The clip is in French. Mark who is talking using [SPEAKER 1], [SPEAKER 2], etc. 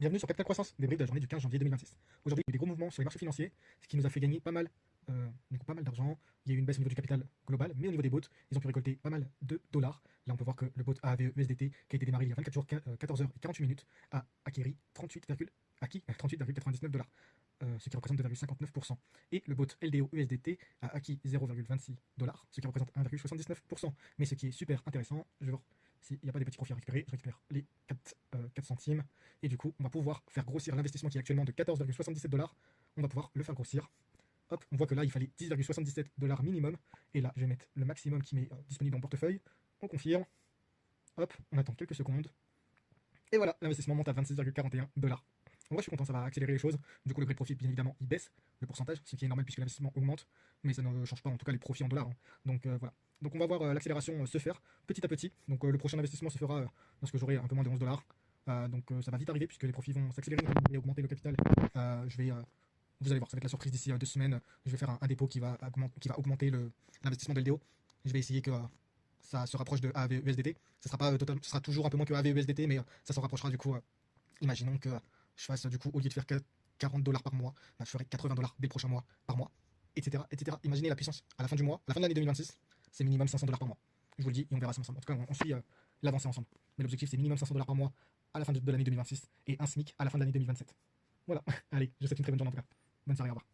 [SPEAKER 1] Bienvenue sur Capital Croissance, débrief de la journée du 15 janvier 2026. Aujourd'hui, il y a eu des gros mouvements sur les marchés financiers, ce qui nous a fait gagner pas mal, pas mal d'argent. Il y a eu une baisse au niveau du capital global, mais au niveau des bots, ils ont pu récolter pas mal de dollars. Là, on peut voir que le bot AAVE USDT, qui a été démarré il y a 24 jours, 14h48, a acquéri 38,99 dollars, ce qui représente 2,59%. Et le bot LDO USDT a acquis 0,26 dollars, ce qui représente 1,79%. Mais ce qui est super intéressant, je vais voir s'il n'y a pas des petits profits à récupérer, je récupère les 4 centimes. Et du coup, on va pouvoir faire grossir l'investissement qui est actuellement de 14,77 dollars. On va pouvoir le faire grossir. Hop, on voit que là, il fallait 10,77 dollars minimum. Et là, je vais mettre le maximum qui m'est disponible dans mon portefeuille. On confirme. Hop, on attend quelques secondes. Et voilà, l'investissement monte à 26,41 dollars. En vrai, je suis content, ça va accélérer les choses. Du coup, le profit, bien évidemment, il baisse le pourcentage, ce qui est normal puisque l'investissement augmente, mais ça ne change pas en tout cas les profits en dollars, hein. Donc voilà. Donc on va voir l'accélération se faire petit à petit. Donc le prochain investissement se fera lorsque j'aurai un peu moins de 11 dollars. Donc ça va vite arriver puisque les profits vont s'accélérer, je vais augmenter le capital. Vous allez voir, ça va être la surprise d'ici 2 semaines. Je vais faire un dépôt qui va augmenter l'investissement de LDO. Je vais essayer que ça se rapproche de AAV USDT. Ça sera pas ce sera toujours un peu moins que AAV USDT, mais ça se rapprochera du coup. Imaginons que je fasse du coup, au lieu de faire 40 dollars par mois, bah, je ferai 80 dollars dès le prochain mois par mois, etc., etc. Imaginez la puissance à la fin du mois, à la fin de l'année 2026, c'est minimum 500 dollars par mois. Je vous le dis et on verra ça ensemble. En tout cas, on suit l'avancée ensemble. Mais l'objectif, c'est minimum 500 dollars par mois à la fin de l'année 2026 et un SMIC à la fin de l'année 2027. Voilà. Allez, je vous souhaite une très bonne journée en tout cas. Bonne soirée, au revoir.